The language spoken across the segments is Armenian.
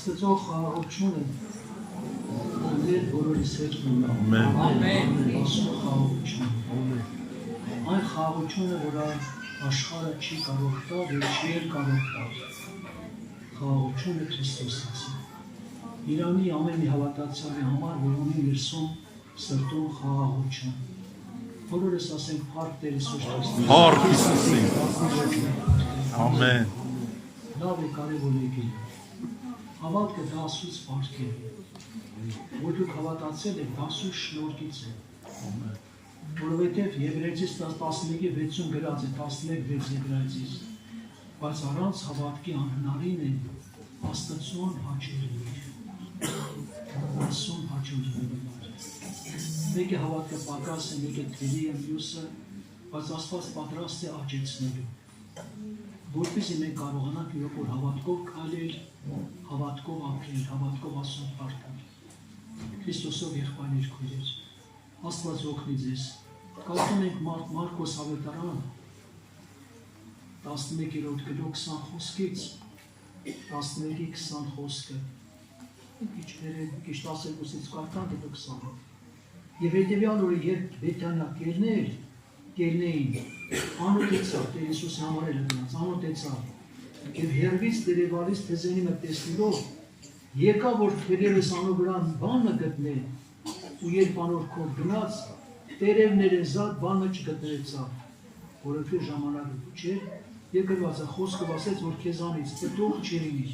Աստծո խաղաղությունը մեր բոլորիս հետ ունենա։ Ամեն։ Աստծո խաղաղությունը։ Այն խաղաղությունը, որ աշխարհը չի կարող տալ եւ չի կարող տալ։ Խաղաղությունը Քրիստոսից է։ Իրանի ամեն մի հավատացյալի համար, որ ունի ներսում սրտում խաղաղություն։ Բոլորս ասենք փառք Տեր Հիսուս Քրիստոսի։ Փառք Հիսուսին։ Ամեն։ Լավ է կարևոր եկել։ Հավատքը դա Աստծուց փառք է։ Որ դուք հավատացել եք, դա Աստծո շնորհքից է։ Որովհետև Եբրայեցիս 11:6 գրած է, 11:6 Եբրայեցիս, բայց առանց հավատքի անհնարին է Աստծուն հաճելի։ Աստծուն հաճելի։ Մեկը հավատքը պակաս է, մեկը թելի է, մյուսը, բայց Աստված պատրաստ է աճեցնելու։ Որպեսզի մենք կարողանանք որ հավատքով քայլել, հավատքով ապրել, հավատքով Աստծուն փառքել։ Քրիստոսով եղբայրներ քույրեր, Աստված օգնի ձեզ։ Կարդում ենք Մարկոս ավետարան 11-րդ գլուխ 20 խոսքից 11-20 խոսքը։ Քիչ 12-ից կարդանք դուք 20։ Եվ հետևյալ օրը երբ Բեթանիա կելնեին, անոտեցավ, Տեր Հիսուսը համարել է նրանց, անոտեցավ, եւ հեռվից դերևալից թեզենի մը տեսնելով, եկա որ թերևս անոր վրա բանը գտնե, ու երբ անոր քով գնաց, տերևները զատ բանը չգտնեցավ, որովհետեւ ժամանակը չէր, եւ գրված է խոսքը ասեց, որ քեզանից պետող չերինի։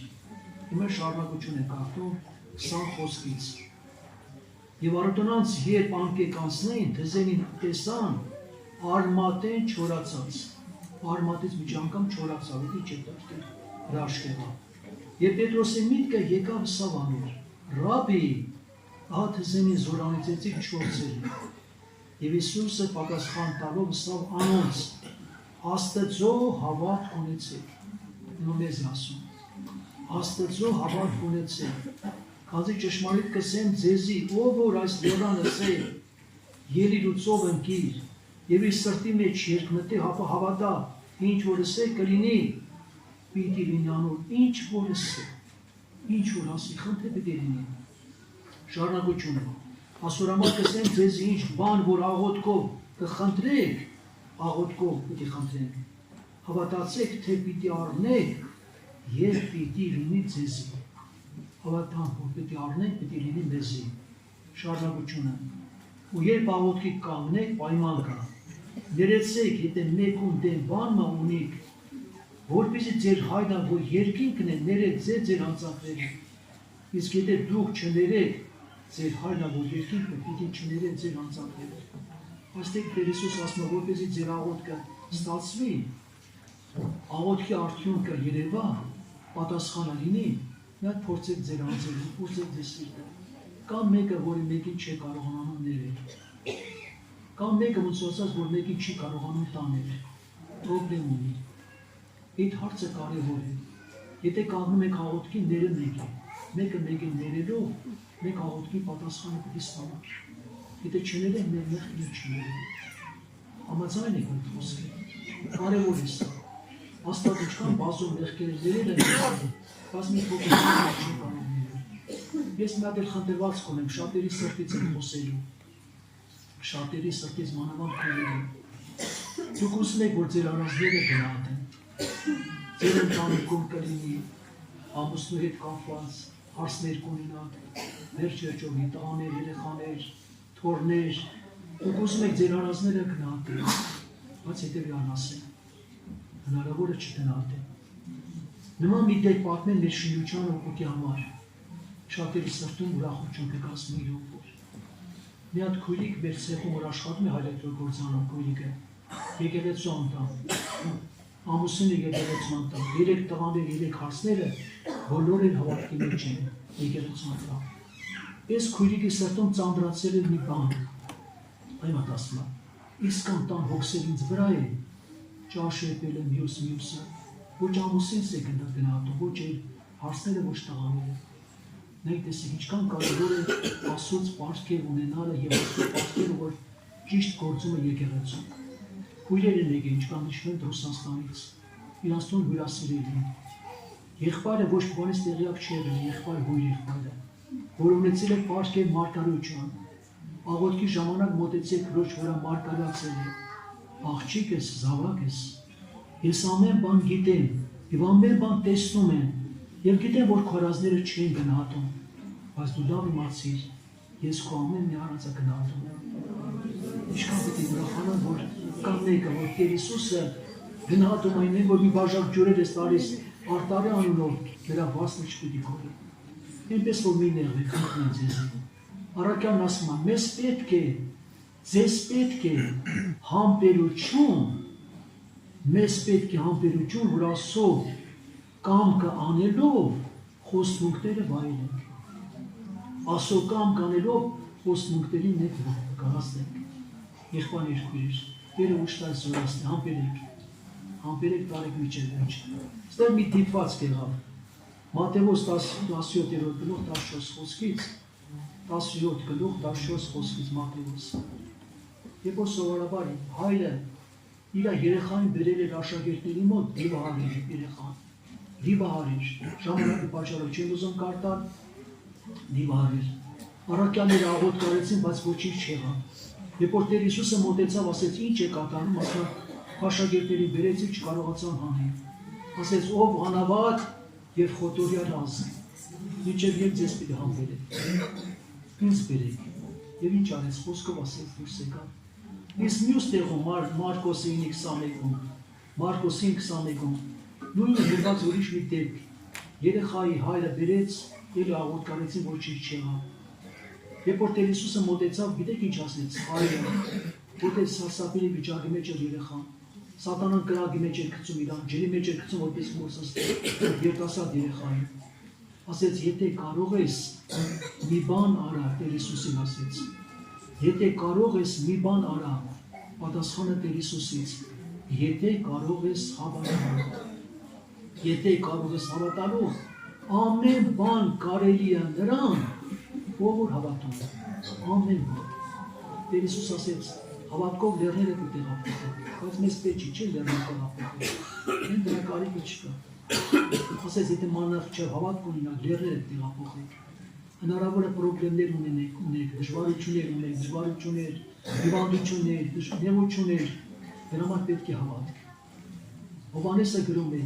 Հիմա շարունակություն է կարդում 20 խոսքից։ Եվ արդյունանց երբ անկեկանցնեին, թեզենին տեսան, արմատեն չորացած, արմատից մի անգամ չորացավ, ինչ է դարձել հրաշքեղա։ Եվ Պետրոսի միտքը եկավ սավ անոր, Ռաբի, ահա թեզենին զորանիցեցիկ չորցել։ Եվ Հիսուսը պատասխան տալով սավ անոնց, Աստծո հավատ ունեցեք, նոմեզ ասում, Աստծո հավատ ունեցեք, քանզի ճշմարիտ կսեմ ձեզի, ով որ այս լորանը սե, ելիր ու ծով ընկիր, եւ իր սրտի մեջ երկմտի հավատա, ինչ որ ասե կլինի, պիտի լինի անոր, ինչ որ ասե, ինչ որ ասի, խնդրե պիտի լինի։ Շարունակությունը, ասորամար կսեմ ձեզի ինչ բան, որ աղոթքով կխնդրեք, աղոթքով պիտի խնդրենք, հավատացեք, թե պիտի առնեք, եւ պիտի լինի ձեզի։ Հավատանք, որ պիտի առնենք, պիտի լինի մեզի։ Շարունակությունը։ Ու երբ աղոթքի կանգնեք, պայման կա։ Ներեցեք, եթե մեկուն դեմ բանը ունիք, որպեսզի ձեր հայրը, որ երկինքն է, ներեցե ձեր անձանքներին։ Իսկ եթե դուք չներեք, ձեր հայրը, որ երկինքն է, պիտի չներե ձեր անձանքներին։ Այստեղ Տեր Հիսուս ասում է, որպեսզի ձեր աղոթքը ստացվի, աղոթքի արդյունքը երևա, պատասխանը լինի, Նա փորձեք ձեր անձերը, փորձեք ձեր սիրտը։ Կամ մեկը, որի մեկին չի կարողանում ներել։ Կամ մեկը ոնց ասած, որ մեկին չի կարողանում տանել։ Պրոբլեմ ունի։ Այդ հարցը կարևոր է։ Եթե կանգնում եք աղոթքի ները մեկը մեկին ներելով, մեկ աղոթքի պատասխանը պիտի ստանաք։ Եթե չներեք, մեղ ինչ չներեք։ Համաձայն եք այդ խոսքը։ Կարևոր է սա։ Աստված ինչքան բազում մեղքեր ներել են, բայց մի փոքր չի կարող ներել։ Ես մի հատ էլ խնդրված կունեմ, շատերի սրտից եմ խոսելու։ Շատերի սրտից մանավանդ քույրերի։ Դուք ուզում եք, որ ձեր առանձները գնահատեն։ Ձեր ընտանիքում կլինի ամուսնու հետ կապված հարցներ կունենաք, վերջերջով տղաներ, երեխաներ, թոռներ, դուք ուզում եք ձեր առանձները գնահատեն, բայց հետևյալն ասեմ, հնարավոր է չգնահատեն։ Նման մի դեպք պատմեն մեր շինության օգուտի համար, շատերի սրտում ուրախություն կկացնի իրոք որ։ Մի հատ քույրիկ մեր ցեղում որ աշխատում է հայրեգործանում քույրիկը, եկեղեցու անդամ, ամուսինը եկեղեցու անդամ, 3 տղաներ, 3 հարցները բոլոր են հավատքի մեջ են եկեղեցու անդամ։ Այս քույրիկի սրտում ծանրացել է մի բան, այմ ասում է, իսկ անդամ հոգսեր ինձ վրա է, ճաշեպել է մյուսը, ոչ ամուսինս է գնահատում, ոչ էլ հարցները, ոչ տղաները։ Մենք տեսեք ինչքան կարևոր է Աստծոց պարգև ունենալը եւ Աստծո պարգևը, որ ճիշտ գործում է եկեղեցում։ Քույրերը եկել ինչքան նշվում Ռուսաստանից, իրանց տուն հյուրասիրել են։ Եղբայրը ոչ բանից տեղյակ չի եղել, եղբայր հույր եղբայրը, որ ունեցել է պարգև մարգարեություն, աղոթքի ժամանակ մոտեցեք Քրոջ վրա մարգարացել է, աղջիկ ես, զավակ ես, ես ամեն բան գիտեմ եւ ամեն բան տեսնում եմ եւ գիտեմ, որ քո արածները չեն գնահատում, բայց դու լավ իմացիր, ես քո ամեն մի արածը գնահատում եմ։ Ինչքան պետք է ուրախանալ, որ կա մեկը, որ Տեր Հիսուսը գնահատում այն է, որ մի բաժակ ջուրեր ես տալիս Արտարի անունով, նրա վասնը չպետք է կորի։ Այնպես որ մի նեղվեք, խնդրում եմ ձեզ։ Առաքյալն ասում է, մեզ պետք է, ձեզ պետք է համբերություն, մեզ պետք է համբերություն, որ Աստծո կամքը անելով խոստմունքները վայելենք։ Աստծո կամքը անելով խոստմունքներին մեկ կհասնենք։ Եղբայրներ, քույրեր, Տերը ուշտար զորացնի, համբերեք տարեք միջև վերջ։ Ստեղ մի դիպված կեղավ, Մատթեոս 17-րդ գլուխ 14 խոսքից, 17 գլուխ 14 խոսքից Մատթեոս։ Երբ որ սովորաբար հայրը իր երեխային բերել էր աշակերտների մոտ, դիվահարիր երեխան, դիվահարիր, ժամանակի պատճառով չեն ուզում կարտալ, դիվահարիր։ Առաքյալները աղոթք արեցին, բայց ոչինչ չեղավ։ Երբ որ Տեր Հիսուսը մոտեցավ, ասեց, ինչ է կատարում, ասա աշակերտների բերեցի չկարողացան հանել։ Ասեց, ով անավատ եւ խոտորյալ ազգ, մինչեւ երբ ձեզ պիտի համբերեք, ինձ բերեք։ Եվ ինչ արեց, խոսքով ասեց դուրս եկավ։ Իսկ մյուս տեղում Մարկոսի 9:21-ում, Մարկոսի 9:21-ում նույնը գրված ուրիշ մի դեպք։ Երեխայի հայրը բերեց, ելի աղոթք արեցին, ոչինչ չեղավ։ Երբ որ Տեր Հիսուսը մոտեցավ, գիտեք ինչ ասեց, հայրը, որտեղ սարսափելի վիճակի մեջ էր երեխան, Սատանան կրակի մեջ էր գցում իրան, ջրի մեջ էր գցում, որպես մորսս երիտասարդ երեխային։ Ասեց, եթե կարող ես մի բան արա, Տեր Հիսուսին ասեց, եթե կարող ես մի բան արա, պատասխանը Տեր Հիսուսից, եթե կարող ես հավատալ, եթե կարող ես հավատալու, ամեն բան կարելի է նրան, ով որ հավատում է, ամեն բան։ Տեր Հիսուս ասեց, հավատքով լեռները կտեղափոխեն, բայց մեզ պետք չի լեռներ տեղափոխել, են դրա կարիքը չկա։ Ասեց, եթե մանրախ չէ հավատք ունենաք, լեռները տեղափոխեք, հնարավոր է պրոբլեմներ ունենք, դժվարություններ, հիվանդություններ, նեղություններ, դրա համար պետք է հավատք։ Հովհաննեսը գրում է,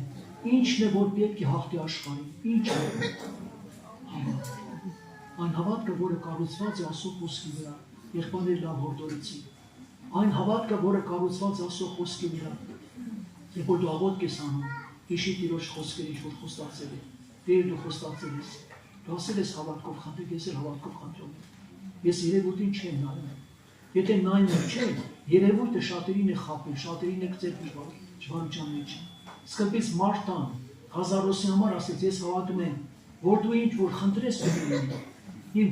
ինչն է, որ պետք է հաղթի աշխարհին, ինչ է հավատք։ Այն հավատքը, որը կառուցված է Աստծո խոսքի վրա, եղբայրներ լավ հորդորեցին։ Այն հավատքը, որը կառուցված է Աստծո խոսքի վրա, երբ որ դու աղոթք ես անում, հիշի Տիրոջ խոսքերը, ինչ որ խոստացել է, Տեր դու խոստացել ես, դու ասել ես հավատքով խնդրեք, ես էլ հավատքով խնդրում եմ։ Ես երևույթին չեմ նայում։ Եթե նայում չէ, երևույթը շատերին է խաբել, շատերին է գցել դժվարության մեջ։ Սկզբից Մարտան Ղազարոսի համար ասեց, ես հավատում եմ, որ դու ինչ որ խնդրես պետք Իմ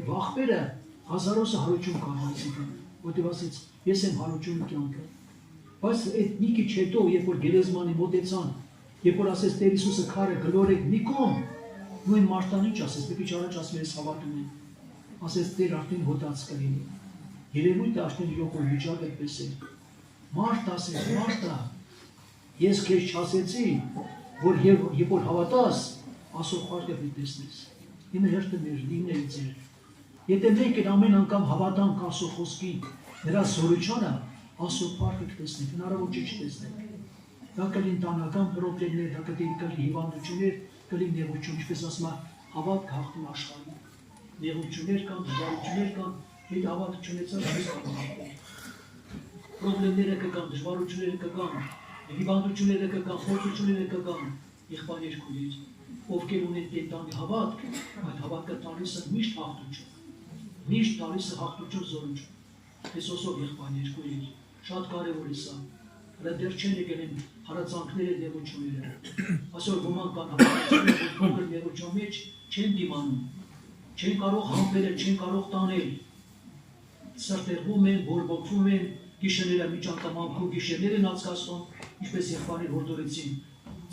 վախպերը Ղազարոսը հարություն կանացիկն, որտեղ ասեց, ես եմ հարությունը կյանքը։ Բայց այդ մի քիչ հետո, երբ որ գերեզմանի մոտեցան, երբ որ ասեց Տեր Հիսուսը քարը գլորեք մի կողմ, նույն Մարտան ինչ ասեց, մի քիչ առաջ ասում ես հավատում եմ։ Ասեց Տեր արդեն հոտած կլինի։ Երևույթը արդեն յոգոր վիճակ այդպես է։ Մարտ ասեց, Մարտա, ես քեզ չասեցի, որ երբ որ հավատաս, Աստծո փառքը պիտի տեսնես։ Իմը հերթը մեր լինել ձեր։ Եթե մենք ամեն անգամ հավատանք Աստծո խոսքին, նրա զորությանը, Աստծո փառքը կտեսնենք, հնարավոր չի չտեսնենք։ Դա կլինի ընտանեկան պրոբլեմներ, դա կլինի հիվանդություններ, կլինի նեղություն, ինչպես ասում է, հավատք հաղթում աշխարհին։ Նեղություններ կան, դժվարություններ կան, այդ հավատք չունեցած չի կարող։ Պրոբլեմները կգան, դժվարությունները կգան, հիվանդությունները կգան, խորհուրդությունները կգան, եղբայրներ քույրեր, ովքեր ունեն տենտանի հավատք, այդ հավատքը տալիս է միշտ հաղթություն, միշտ տալիս է հաղթություն զորություն։ Հեսոսով եղբայրներ քույրեր, շատ կարևոր է սա։ Հələ դեռ չեն եկել են հարացանքները, նեղությունները։ Այսօր ոմանք կան հավատացիներ, որ փոքր նեղության մեջ չեն դիմանում, չեն կարող համբերել, չեն կարող տանել։ Սրտերվում են, բորբոքվում են, գիշերները միջանկամանքում գիշերներ են անցկացնում, ինչպես եղբայրներ հորդորեցին։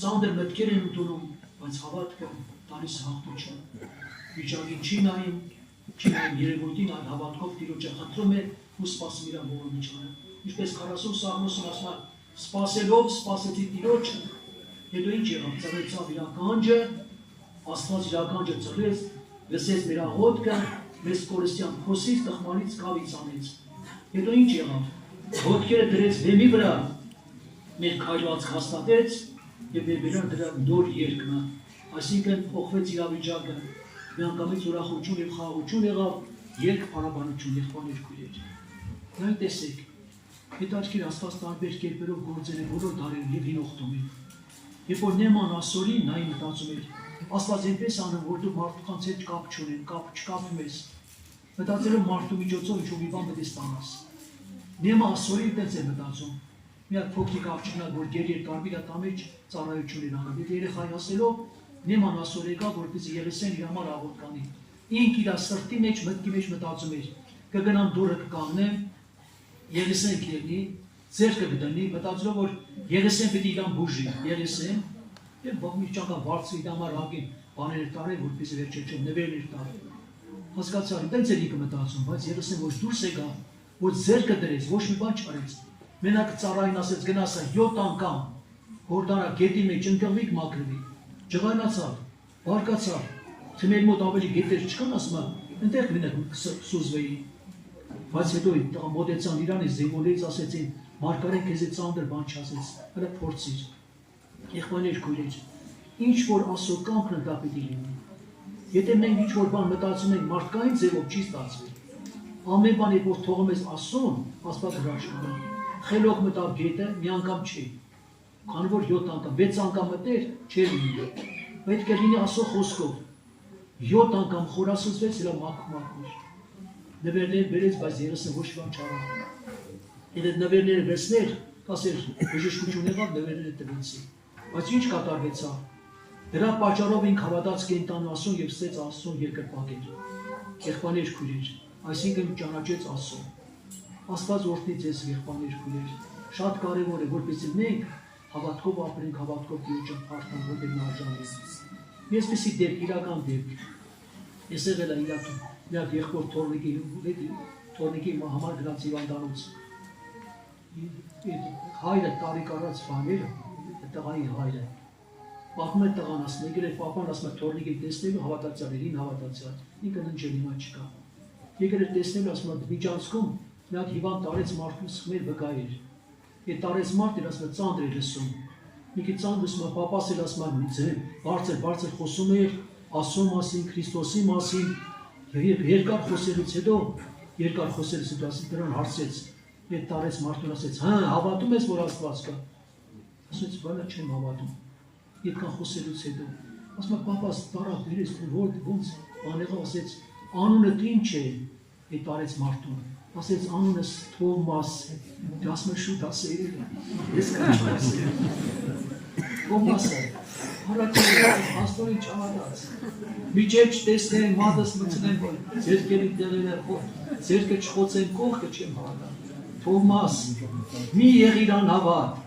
Ծանր մտքեր են ընդունում, բայց հավատքը տալիս հաղթություն։ Վիճակին չի նայում երևույթին, այն հավատքով Տիրոջը խնդրում է ու սպասում իր ողորմությանը։ Ինչպես 40 Սաղմոսն ասում է, սպասելով սպասեցի Տիրոջը, Հետո ինչ եղավ, ծռեցավ իր ականջը, Աստված իր ականջը ծռեց, լսեց մեր աղոթքը, մեզ կորստյան խոսից, տխմանից կավից անեց։ Հետո ինչ եղավ, ոտքերը դրեց բեմի վրա, մեր քայլված հաստատեց եւ մեր վրա դրա նոր երկնա, այսինքն փոխվեց իրավիճակը, միանգամից ուրախություն եւ խաղաղություն եղավ, երկ փառաբանություն եղբայր քույրեր։ Նայ տեսեք, հետաքրքիր Աստված տարբեր կերպերով գործել է բոլոր դարերում եւ հին օգտումին։ Երբ որ Նեման ասորին նա մտածում էր, Աստված այնպես անում, որ դու մարդկանց հետ կապ չունեն, չկապում ես, մտածելով մարդու միջոցով ինչ-որ մի բան պետք է ստանաս։ Նեման ասորին այդպես է մտածում, մի հատ փոքրիկ աղջիկնա, որ գերի կարմիր տամեջ ծառայություն էր անում, եւ երեխայի ասելով Նեման ասոր եկավ, որպեսզի Եղեսեն իր համար աղոթ կանի։ Ինք իր սրտի մեջ, մտքի մեջ մտածում էր, կգնամ դուրը կկանգնեմ, Եղեսեն կլինի, ձեռքը կդնի, մտածելով որ Եղեսեն պետք է իրան բուժի, Եղեսեն, եւ մի ճակա բարձր իր համար ագին բաներ տարել, որպեսզի վերջերջում նվերներ տալ։ Հասկացա, այդպես էր ինքը մտածում, բայց Եղեսեն որ դուրս եկա, որ ձեռքը դրեց, ոչ մի բան չարեց։ Մենակ ծառային ասեց գնաս 7 անգամ Հորդանա գետի մեջ ընկղվիկ մաքրվի։ Ջղայնացավ, բարկացավ, թմեր մոտ ավելի գետեր չկան, ասում եմ, այնտեղ մենակ սուզվեի։ Բայց հետո մոտեցան իրանից զինվորներից ասեցին, Մարգարեն քեզ ծանր բան չասեց, հələ փորձիր։ Եղբայրներ քույրեր, ինչ որ Աստծո կամքն դա պիտի լինի։ Եթե մենք ինչ որ բան մտածում ենք մարդկային ձևով չի ստացվի։ Ամեն բան որ թողում ես Աստծուն, Աստված հրաշքանում։ Խելոք մտավ գետը, մի անգամ չի։ Քանի որ 7 անգամ, 6 անգամ մտեր, չէր լինի։ Պետք է լինի Աստծո խոսքով։ 7 անգամ խորասուզվեց իր մաքուր։ Նվերներ բերեց, բայց Եղեսեն ոչ բան չարավ։ Եթե նվերները վերցներ, ասեր, բժշկություն եղավ, նվերները տվեցի։ Բայց ինչ կատարվեցավ։ Դրա պատճառով ինք հավատաց կենտանու Աստծուն եւ ստեց Աստծուն երկրպագեր։ Եղբայրներ քույրեր, այսինքն ճանաչեց Աստծուն։ Աստված օրհնի ձեզ եղբայրներ քույրեր։ Շատ կարևոր է, որպեսզի մենք հավատքով ապրենք, հավատքով Տիրոջը փառք որտեղ նա արժանի է։ Այսպեսի դեպք, իրական դեպք։ Ես եղել եմ իրակ եղբոր Թորնիկի համար գնաց հիվանդանոց։ Հայրը տարիք առաջ բաները, տղայի հայրը։ Պատմում է տղան, ասում է, եկել էր պապան, ասում է Թորնիկի տեսնելու հավատացյալներին հավատացյալ, ինքն ընջել հիմա չկա։ Եկել էր տեսնելու, ասում է միջանցքում մի հատ հիվանդ տարեց մարդու սխմեր վկայ էր։ Այդ տարեց մարդ էր, ասում է ծանր էր լսում։ Մի քիչ ծանր լսում է, պապաս էր ասում է բարձր խոսում էր Աստծո մասին, Քրիստոսի մասին, եւ երկար խոսելուց հետո ասում դրան հարցեց, այդ տարեց մարդուն ասեց, հա, հավատում ես որ Աստված կա։ Ասեց, բանը չեմ հավատում։ Այդքան խոսելուց հետո ասում է պապաս տարավ դերես ոնց բանեղը ասեց, անունը ինչ է, այդ տարեց մարդուն։ Ասեց անունս Թոմաս, դու ասում ես շուտ ասել, ես քիչ ասել։ Թոմասը, հարաճը աստորի չհավատաց։ Միջև չտեսնեն, մատս մցնեն, ձերքերի տեղերը, ձերքը չխոցեն կողքը չեմ հավատա։ Թոմաս, մի եղիր անհավատ։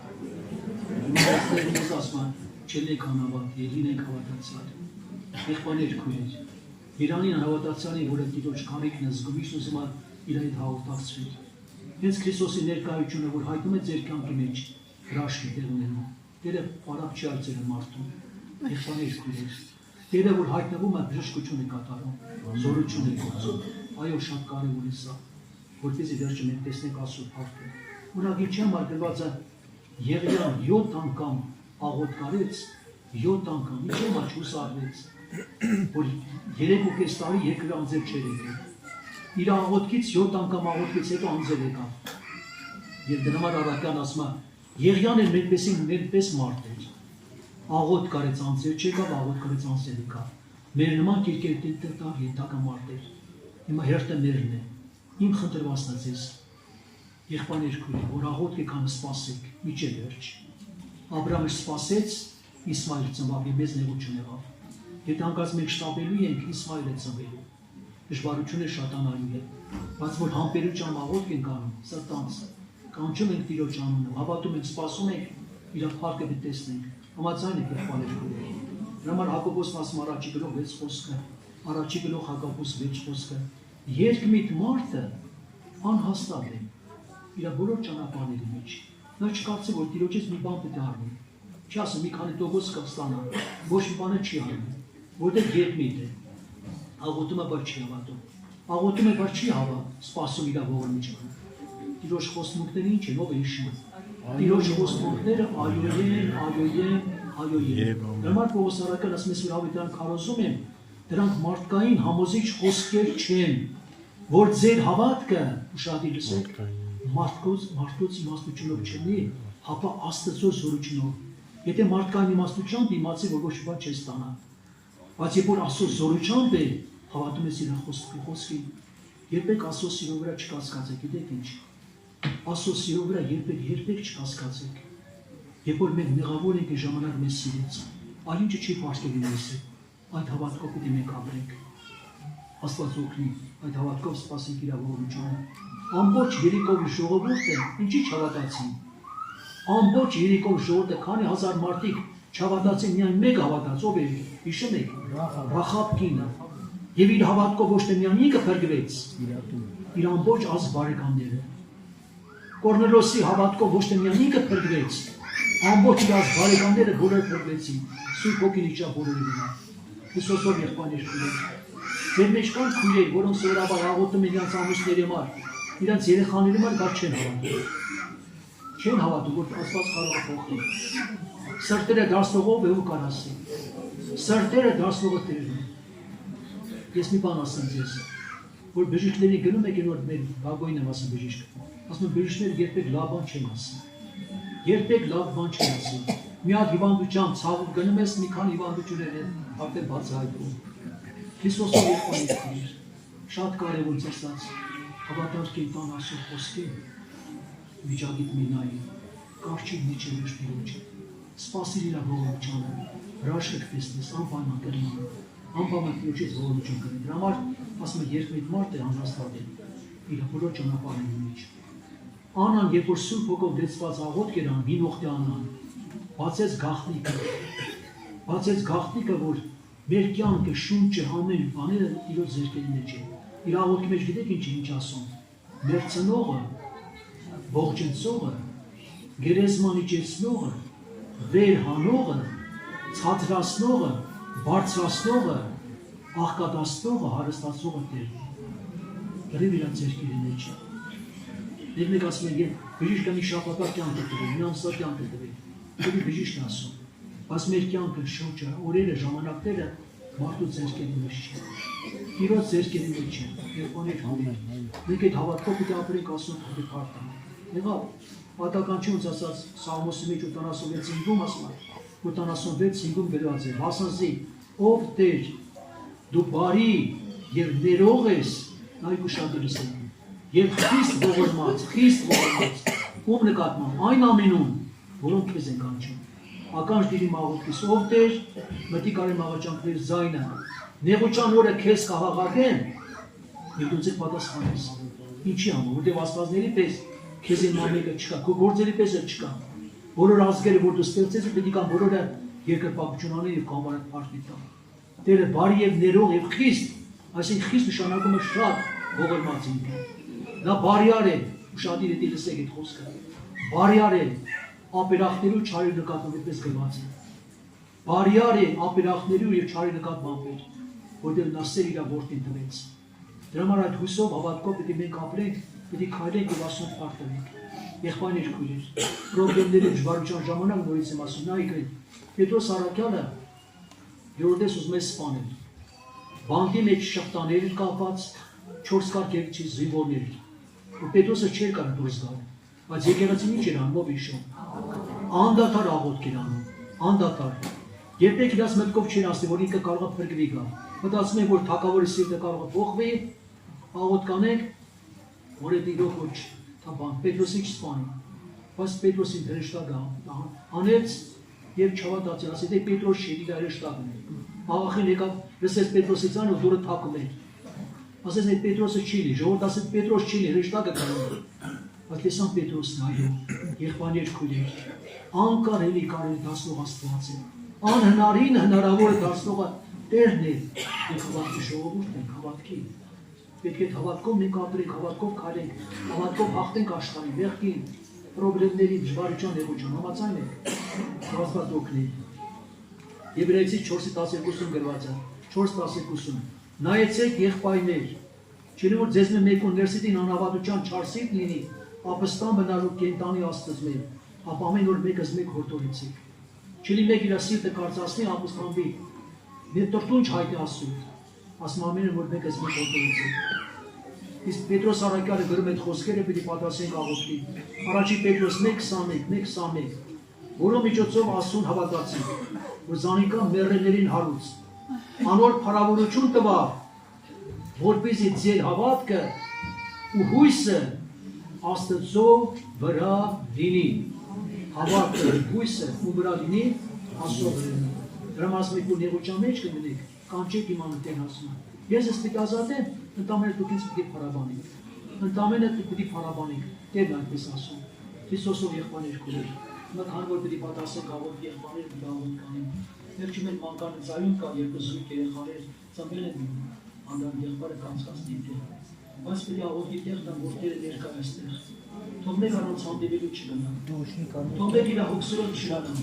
Ես ասում եմ, չենք անհավատ, եղիր ենք հավատացյալ։ Եղբայրներ քույրեր, Իրանին անհավատացյալին, որը Տիրոջ քարիքն է զգում, ուզում է իր հետ հաղորդակցվել։ Հենց Քրիստոսի ներկայությունը, որ հայտնում է ձեր կյանքի մեջ, հրաշքի տեղ ունենում։ Տերը պարապ չի արծել մարդուն, եղբայրներ քույրեր։ Տերը որ հայտնվում է բժշկություն է կատարում, զորություն է գործում։ Այո, շատ կարևոր է սա, որպեսզի վերջը մենք տեսնենք Աստծո փառքը։ Օրագիչի համար գրված է Եղիան 7 անգամ աղոթք արեց, 7 անգամ, ինչ համար չուսարվեց, որ 3.5 տարի երկրի անձեր չէր եկել։ Իր աղոթքից 7 անգամ աղոթքից հետո անձեր եկավ։ Եվ դրա համար առաքյան ասում է, Եղիան էր մերպես մարդ էր։ Աղոթք արեց անձեր չեկավ, աղոթք արեց անձեր եկավ։ Մեր նման կերկերտի տար ենթակա մարդ էր։ Հիմա հերթը մերն է։ Իմ խնդրվածն է ձեզ։ Եղբայրներ քույրեր, որ աղոթք եկան սպասեք, միջև վերջ։ Աբրահամը սպասեց, Իսմայել ծնվավ եւ մեզ նեղություն եղավ։ Եթե հանկարծ մենք շտապելու ենք, Իսմայելը ծնվելու։ Դժվարությունը շատանալու է, բայց որ համբերությամբ աղոթք ենք անում, սա տանց։ Կանչում ենք Տիրոջ անունը, հավատում ենք, սպասում ենք, իր փառքը տեսնենք։ Համաձայն եք եղբայրներ քույրեր։ Դրա համար Հակոբոսն ասում առաջի գլուխ 6 խոսքը, առաջի գլուխ Հակոբոս 6 խոսքը։ Երկմիտ մարդը անհաստատ է իր բոլոր ճանապարհների մեջ։ Նա չկարծի, որ Տիրոջից մի բան պետք է առնի։ չի ասում մի քանի տոկոս կստանա, ոչ մի բանը չի անում, որտեղ երբմիտ է, աղոթում է, բայց չի հավատում, աղոթում է, բայց չի սպասում իր ողորմությունը, Տիրոջ խոստմունքները ինչ են, ով է հիշում, Տիրոջ խոստմունքները այո են, Դրանք Պողոս առաքյալն ասում է, որ հավիտյան քարոզում եմ, դրանք մարդկային համոզիչ խոսքեր չեն, որ ձեր հավատքը ուշադիր լսեք, մարդուց իմաստությունով չլինի, հապա Աստծո զորությունով։ Եթե մարդկային իմաստությամբ իմացի, որ ոչ մի բան չես ստանա, բայց երբ որ Աստծո զորությամբ է, հավատում ես իր խոսքին, երբեք Աստծո սիրո վրա չկասկածեք, գիտեք ինչ։ Աստծո սիրո վրա երբեք չկասկածեք։ Երբ որ մենք մեղավոր ենք, այն ժամանակ մեզ սիրեց, այլ ինչը չի պարզկելի մեզ է, այդ հավատքով պիտի մենք ապրենք։ Աստված օգնի, այդ հավատքով սպասենք իր ողորմությունը։ Ամբողջ Երիկովի ժողովուրդը ինչի չհավատացին։ Ամբողջ Երիկովի ժողովուրդը քանի հազար մարդիկ չհավատացին, միայն մեկ հավատաց, ով էր, հիշում եք, Ռախաբ կինը։ Եվ իր հավատքով ոչ թե միայն ինքը փրկվեց, իր ամբողջ ազգ բարեկամները։ Կորնելոսի հավատքով ոչ թե միայն ինքը փրկվեց, ամբողջ իր ազգ բարեկամները բոլորը փրկվեցին, Սուրբ Հոգին իջավ բոլորի վրա։ Քրիստոսով եղբայրներ քույրեր։ Մեր մեջ կան քույրեր, որոնք սովորաբար աղոթում են իրենց ամուսների համար, իրենց երեխաների համար, բայց չեն հավատում։ Չեն հավատում, որ Աստված կարող է փոխել։ Սրտերը դարձնողով է ու կան ասի։ Սրտերը դարձնողը Տերն է։ Ես մի բան ասեմ ձեզ, որ բժիշկների գնում եք, որ մեր բագոյին եմ ասում բժիշկ։ Ասում եմ բժիշկները երբեք լավ բան չեն ասում։ Երբեք լավ բան չեն ասում։ Մի հատ հիվանդության ցավով գնում ես, մի քանի հիվանդություններ են արդեն բացահայտվում։ Քրիստոսով եղբայրներ, շատ կարևոր ծեսած, հավատալք են տան Աստծո խոսքին, վիճակիդ մի նայի, կարճի միջև Տիրոջը, սպասիր իր ողորմությանը, հրաշք կտեսնես, անպայման կրնան, անպայման Տիրոջից ողորմություն կրնի։ Դրա համար ասում է երբեք մարդ է անհաստատ է, իր բոլոր ճանապարհների մեջ։ Անան, երբ որ Սուրբ Հոգով լեցված աղոթք էր անում, հին ուխտի Անան, բացեց գաղտնիքը, որ մեր կյանքը, շունչը, ամեն բաները Տիրոջ ձեռքերի մեջ է։ Իր աղոթքի մեջ գիտեք ինչ ասում։ Մերձնողը, ողջունցողը, գերեզման իջեցնողը, վեր հանողը, ցածրացնողը, բարձրացնողը, աղքատացնողը, հարստացնողը Տերն է։ Գրիվ իր ձեռքերի մեջ է։ Եվ մեկ ասում են, բժիշկը մի շաբաթվա կյանք է տվել, մի ամսվա կյանք է տվել, դեպի բժիշկն ասում, բայց մեր կյանքը, շրջը, օրերը, ժամանակները մարդու ձեռքերի մեջ չէ, Տիրոջ ձեռքերի մեջ չէ, երբանեք համեն, մենք այդ հավատքով պիտի ապրենք Աստծուն թողի փառքը։ Եղավ, պատականչունց ասած Սաղմոսի մեջ 76-ում ասում է, 76-ում գրված է, հասանձի, ով Տեր, դու բարի և ներող ես, նայք ուշադիր լսեք, և խիստ ողորմած, ում նկատմամբ, այն ամենուն, որոնք քեզ են կանչում։ Ականջ դիրի աղոթքիս, ով Տեր, մտիկ արեմ աղաչանքներ ձայնը, նեղության օրը քեզ կհաղաղակեն, և դու ձեր պատասխանես։ Ինչի համար, որտեղ աստվածների պես քեզ են մամեկը չկա, քո գործերի պես էլ չկա։ Բոլոր ազգերը, որ դու ստեղծես, պետք է բոլորը երկրպագություն անեն և կամարը փառքի տան։ Տերը բարի և ներող և խիստ, այսինքն խիստ նշանակում է շատ ողորմած ինքը։ Նա բարյար է, ուշադիր է լսեք այդ խոսքը։ Բարյար է, ապերախներու չարի նկատմամբ այդպես գրված է։ Բարյար է ապերախներու և չարի նկատմամբ, որտեղ նա սեր իր որդին տվեց։ Դրա համար այդ հույսով հավատքով պետք է մենք ապրենք, պետք է քայլենք և Աստծուն փառք տվենք։ Եղբայրներ քույրեր, պրոբլեմների դժվարության ժամանակ նորից եմ ասում, նայեք, Պետրոս առաքյալը երրորդես ուզում է սպանել։ Բանտի մեջ շղթաներ էր կապված, 4 կարգերից զինվորներ էր։ Ու Պետրոսը չէր կարող դուրս գալ, բայց եկեղեցին ինչ էր անում, ով հիշում։ Անդադար աղոթք էր անում, անդադար։ Երբեք իրաց մտքով չէր ասում, որ ինքը կարող է փրկվի գալ։ Մտածում են, որ թագավորի սիրտը կարող է փոխվի, աղոթք անենք, որ այդ իրոք ոչ թաբան, Պետրոսի չսպանի, բայց Պետրոսին հրեշտակը անեց և չհավատացի, ասեց, դե Պետրոս չէր, իր հրեշտակն է։ Աղախին եկավ, լսեց Պետրոսի ձայնը ու դուռը թակում էր։ Ասեց, այդ Պետրոսը չի լի, ժողովուրդ ասեց, Պետրոս չի լի, հրեշտակը կարող է։ Բայց տեսան Պետրոսն այո, եղբայրներ քույրեր, անկարելի կարելի դարձնող Աստված է, անհնարին հնարավոր դարձնողը Տերն է, մենք հավատքի ժողովուրդ ենք, հավատքի։ Պետք է հավատքով մենք ապրենք, հավատքով քայլենք, հավատքով հաղթենք աշխարհի մեղքին, պրոբլեմների դժվարության եղության համաձայն է Աստված օգնի։ Եբրայեցի 4:12 գրված է 4:12 նայեցեք եղբայրներ, չէ՞ որ ձեզ մեկուն ներսիտին անհավատության չարսիտ լինի, ապստան բնալու կենտանի Աստծո մեր, ապա ամեն օր մեկս մեկ հորդորեցեք։ Չէ՞ մեկ իր սիրտը կարծացնի ապստանվի, մի տրտունջ հայտնի Աստծո, ասում ամեն օր որ մեկս մեկ հորդորեցեք։ Իսկ Պետրոս առաքյալը գրում այդ խոսքերը պիտի պատասխանենք աղոթքի։ Առաջի Պետրոս 1:21, որով միջոցով Աստծուն հավատացին, որ զանիկա մեռելներին հարուց, անոր փառավորություն տվա, որպեսզի ձեր հավատքը ու հույսը Աստծո վրա լինի։ Հավատքը, հույսը ու վրա լինի Աստծո վրա։ Դրա մասը մի նեղության մեջ կմնեք, կանչեք իմ անունն ասում։ Ես սպիտի ազատեմ, ընդամենը դուք ինձ պիտի փառաբանեք։ Ընդամենը դուք պիտի փառաբանեք։ Տերն այդպես ասում։ Քրիստոսով եղբայրներ քուրեր։ Մտան որ պիտի պատասխանենք աղոթ եղբայրներ դավոտ կանեն։ Վերջում են մանկան ծայուն կա երկու զույգ երեխաներ ծնվել են անդամ եղբայրը կանցկացնի դեր։ Բայց պիտի աղոթի տեղ տան որ Տերը ներկա է այստեղ։ Թող մեկ առանց հանդիպելու չգնա։ Թող մեկ իր հոգսերով չլանա։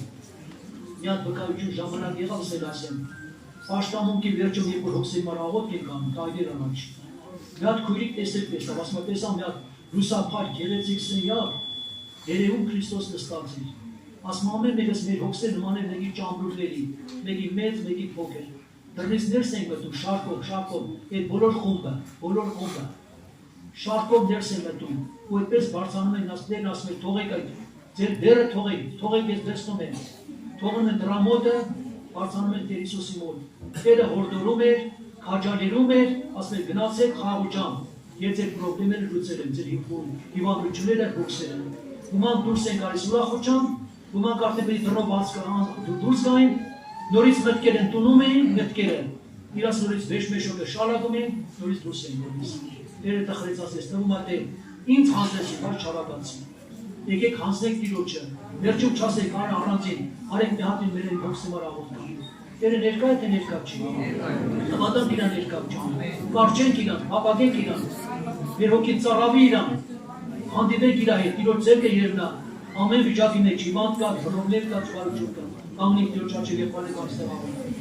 Մի հատ վկայություն ժամանակ եղավ Սելասյան։ Պաշտամունքի վերջում երբ որ հոգսի մարաղոտ եկան, կայդեր անաչ։ Մի հատ քույրիկ տեսավ, ասում է տեսա մի հատ լուսափար գեղեցիկ սենյակ, երևում Քրիստոս նստած էր։ Ասում ամեն մեկս մեր հոգսեր նման են մեկի ճամբրուների, մեկի մեծ, մեկի փոքր։ Դրանից ներս ենք մտնում շարքով, այդ բոլոր խումբը, շարքով ներս են մտնում, ու այդպես բարձրանում են ասում են թողեք այդ, ձեր դերը թողեք ես դեսնում եմ, թողնում են դրա մոտը, բարձրանում են Տեր Հիսուսի մոտ։ Տերը հորդորում էր, քաջալերում էր, ասում էր գնացեք խաղուճան, ես ձեր պրոբլեմները լուծել եմ, ձեր հիվանդությունները հոգսերը։ Ոմանք դուրս են գալիս ուրախությամբ, ոմանք արդեն պետք է դրով դուրս գային, նորից մտքեր են տունում էին, մտքերը, իրաց նորից վեշմեշով շալակում են, նորից դուրս են գալիս։ Տերը տխրեցած ես, տվում է ինձ հանձնեցի, բայց չարագացի։ Եկեք հանձնեք Տիրոջը, վերջում չասեք առանձին, արեք մի հատ մեր են հոգսի մարաղոթ։ Տերը ներկա է թե ներկա չի։ Հավատանք իրան ներկա չի։ Կարճենք իրան, հապակենք իրան, մեր հոգին ծառավի իրան, հանդիպենք իր հետ, Տիրոջ ձեռքը երևնա, ամեն վիճակի մեջ հիվանդ կա, բռնողներ կա, ճարություն կա, կանգնենք Տիրոջ առջև եւ բանեք այստեղ աղոթենք։